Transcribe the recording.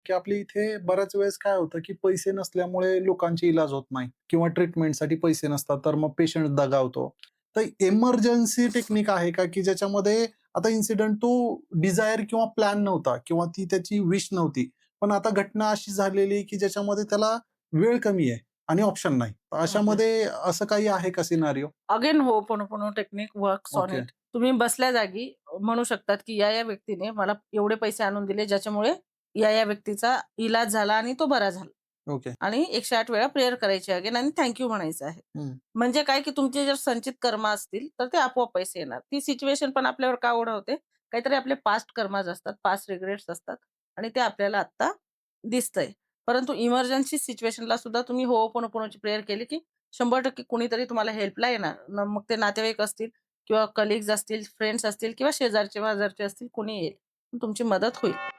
की आपल्या इथे बऱ्याच वेळेस काय होतं, की पैसे नसल्यामुळे लोकांचे इलाज होत नाही किंवा ट्रीटमेंटसाठी पैसे नसतात, तर मग पेशंट दगावतो. तर इमर्जन्सी टेक्निक आहे का, की ज्याच्यामध्ये आता इन्सिडेंट तो डिझायर किंवा प्लॅन नव्हता किंवा ती त्याची विश नव्हती. पण आता घटना अशी झालेली, की ज्याच्यामध्ये त्याला वेळ कमी आहे आणि ऑप्शन नाही. तर ओके. अशामध्ये असं काही आहे का scenario? Again ho'oponopono technique works on okay, it. तुम्ही बसल्या जागी म्हणू शकतात, की या व्यक्तीने मला एवढे पैसे आणून दिले, ज्याच्यामुळे या व्यक्तीचा इलाज झाला आणि तो बरा झाला. ओके. आणि 108 वेळा प्रेयर करायची अगेन आणि थँक यू म्हणायचं आहे. हं. म्हणजे काय, की तुमचे जर संचित कर्म असतील, तर ते आपोआप पैसे येणार. ती सिच्युएशन पण आपल्यावर का ओढवते? काहीतरी आपले पास्ट कर्माज असतात, पास्ट रिग्रेट्स असतात आणि ते आपल्याला आत्ता दिसतंय. परंतु इमर्जन्सी सिच्युएशनला सुद्धा तुम्ही होओपोनोपोनोची प्रेयर केली, की 100% कुणीतरी तुम्हाला हेल्पला येणार. मग ते नातेवाईक असतील किंवा कलीग्स असतील, फ्रेंड्स असतील किंवा शेजारचे-पाजारचे असतील, कोणी येईल. तुमची मदत होईल.